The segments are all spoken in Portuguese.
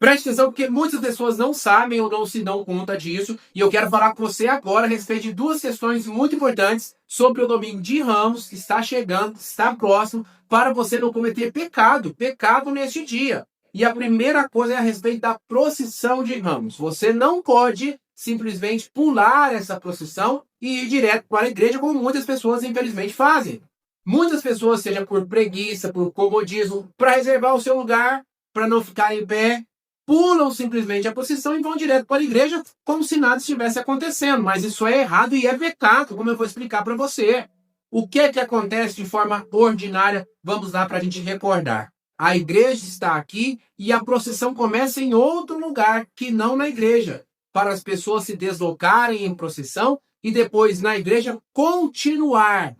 Preste atenção porque muitas pessoas não sabem ou não se dão conta disso. E eu quero falar com você agora a respeito de duas questões muito importantes sobre o domingo de Ramos, que está chegando, que está próximo, para você não cometer pecado neste dia. E a primeira coisa é a respeito da procissão de Ramos. Você não pode simplesmente pular essa procissão e ir direto para a igreja, como muitas pessoas infelizmente fazem. Muitas pessoas, seja por preguiça, por comodismo, para reservar o seu lugar, para não ficar em pé, pulam simplesmente a procissão e vão direto para a igreja como se nada estivesse acontecendo. Mas isso é errado e é pecado, como eu vou explicar para você. O que é que acontece de forma ordinária? Vamos lá para a gente recordar. A igreja está aqui e a procissão começa em outro lugar que não na igreja, para as pessoas se deslocarem em procissão e depois na igreja continuar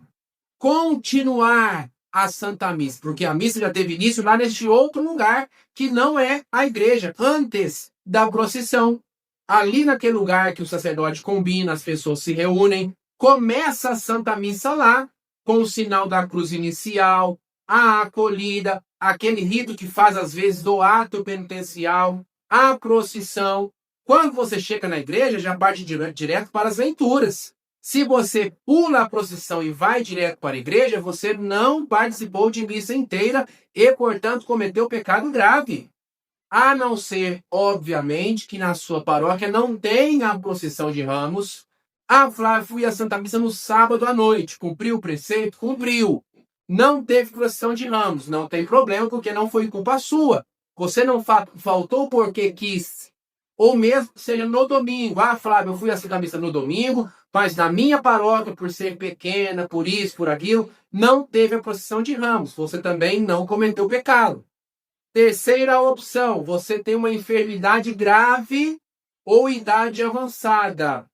a Santa Missa, porque a missa já teve início lá neste outro lugar que não é a igreja, antes da procissão. Ali naquele lugar que o sacerdote combina, as pessoas se reúnem, começa a Santa Missa lá, com o sinal da cruz inicial, a acolhida, aquele rito que faz às vezes do ato penitencial, a procissão. Quando você chega na igreja, já parte direto para as leituras. Se você pula a procissão e vai direto para a igreja, você não participou de missa inteira e, portanto, cometeu pecado grave. A não ser, obviamente, que na sua paróquia não tenha a procissão de Ramos. Ah, Flávio, fui à Santa Missa no sábado à noite. Cumpriu o preceito? Cumpriu. Não teve procissão de Ramos. Não tem problema, porque não foi culpa sua. Você não faltou porque quis. Ou mesmo que seja no domingo. Ah, Flávio, eu fui à Santa Missa no domingo, mas na minha paróquia, por ser pequena, por isso, por aquilo, não teve a procissão de Ramos. Você também não cometeu pecado. Terceira opção, você tem uma enfermidade grave ou idade avançada.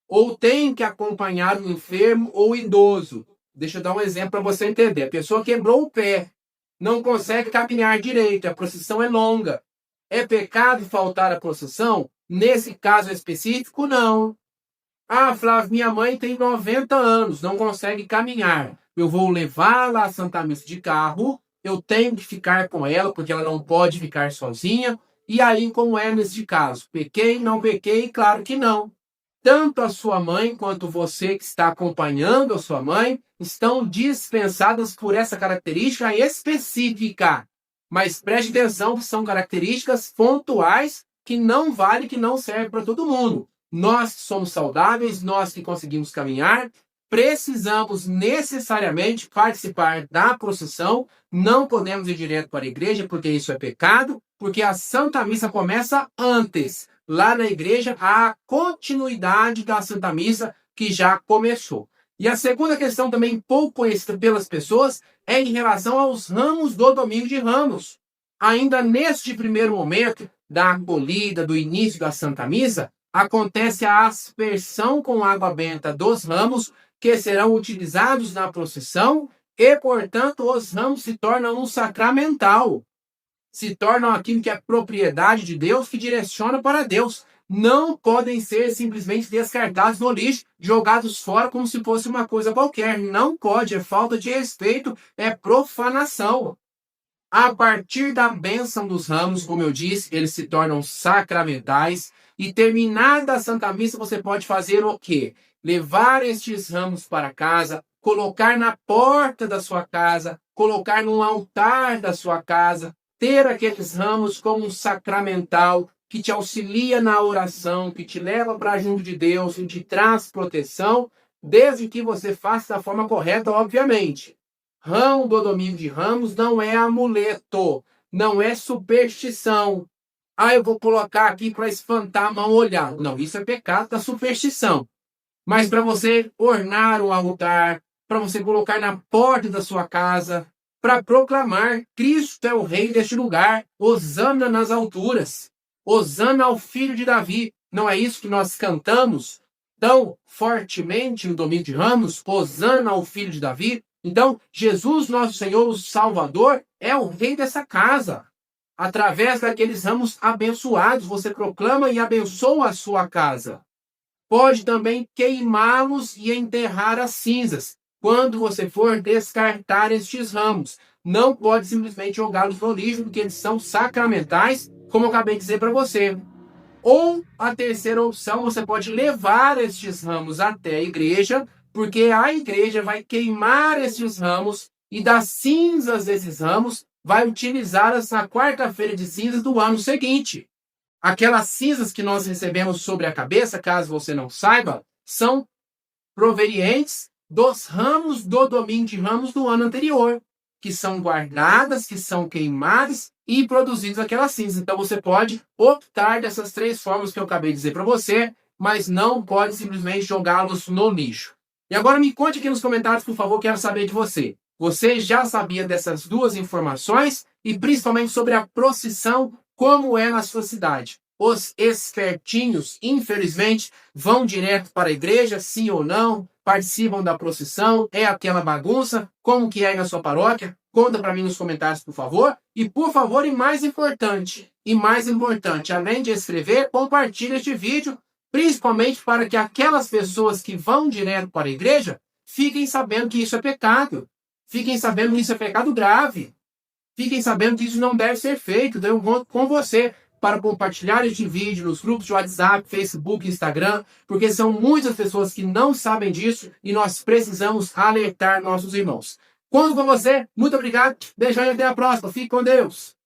Ou tem que acompanhar um enfermo ou idoso. Deixa eu dar um exemplo para você entender. A pessoa quebrou o pé, não consegue caminhar direito, a procissão é longa. É pecado faltar à procissão? Nesse caso específico, não. Ah, Flávio, minha mãe tem 90 anos, não consegue caminhar. Eu vou levá-la à Santa Missa de carro, eu tenho que ficar com ela, porque ela não pode ficar sozinha. E aí, como é nesse caso? Pequei, não pequei? Claro que não. Tanto a sua mãe quanto você que está acompanhando a sua mãe estão dispensadas por essa característica específica. Mas preste atenção que são características pontuais que não vale, que não serve para todo mundo. Nós que somos saudáveis, nós que conseguimos caminhar, precisamos necessariamente participar da procissão. Não podemos ir direto para a igreja, porque isso é pecado, porque a Santa Missa começa antes. Lá na igreja, a continuidade da Santa Missa que já começou. E a segunda questão, também pouco conhecida pelas pessoas, é em relação aos ramos do Domingo de Ramos. Ainda neste primeiro momento da acolhida, do início da Santa Missa, acontece a aspersão com água benta dos ramos que serão utilizados na procissão e, portanto, os ramos se tornam um sacramental. Se tornam aquilo que é propriedade de Deus, que direciona para Deus. Não podem ser simplesmente descartados no lixo, jogados fora como se fosse uma coisa qualquer. Não pode, é falta de respeito, é profanação. A partir da bênção dos ramos, como eu disse, eles se tornam sacramentais. E terminada a Santa Missa, você pode fazer o quê? Levar estes ramos para casa, colocar na porta da sua casa, colocar no altar da sua casa, ter aqueles ramos como um sacramental que te auxilia na oração, que te leva para junto de Deus, que te traz proteção, desde que você faça da forma correta, obviamente. Ramo do Domingo de Ramos não é amuleto, não é superstição. Ah, eu vou colocar aqui para espantar a mal olhar. Não, isso é pecado da superstição. Mas para você ornar o altar, para você colocar na porta da sua casa, para proclamar Cristo é o rei deste lugar, hosana nas alturas, hosana ao filho de Davi. Não é isso que nós cantamos tão fortemente no Domingo de Ramos? Hosana ao filho de Davi. Então, Jesus, nosso Senhor, o Salvador, é o rei dessa casa. Através daqueles ramos abençoados, você proclama e abençoa a sua casa. Pode também queimá-los e enterrar as cinzas. Quando você for descartar estes ramos, não pode simplesmente jogá-los no lixo, porque eles são sacramentais, como eu acabei de dizer para você. Ou a terceira opção, você pode levar estes ramos até a igreja, porque a igreja vai queimar estes ramos e das cinzas desses ramos vai utilizá-las na quarta-feira de cinzas do ano seguinte. Aquelas cinzas que nós recebemos sobre a cabeça, caso você não saiba, são provenientes dos ramos do domingo de ramos do ano anterior, que são guardadas, que são queimadas e produzidas aquelas cinzas. Então você pode optar dessas três formas que eu acabei de dizer para você, mas não pode simplesmente jogá-los no lixo. E agora me conte aqui nos comentários, por favor, quero saber de você. Você já sabia dessas duas informações e principalmente sobre a procissão, como é na sua cidade? Os espertinhos, infelizmente, vão direto para a igreja, sim ou não? Participam da procissão? É aquela bagunça? Como que é aí na sua paróquia? Conta para mim nos comentários, por favor. E por favor, e mais importante, além de escrever, compartilhe este vídeo, principalmente para que aquelas pessoas que vão direto para a igreja fiquem sabendo que isso é pecado. Fiquem sabendo que isso é pecado grave. Fiquem sabendo que isso não deve ser feito. Então eu conto com você para compartilhar este vídeo nos grupos de WhatsApp, Facebook, Instagram, porque são muitas pessoas que não sabem disso e nós precisamos alertar nossos irmãos. Conto com você, muito obrigado, beijão e até a próxima. Fique com Deus.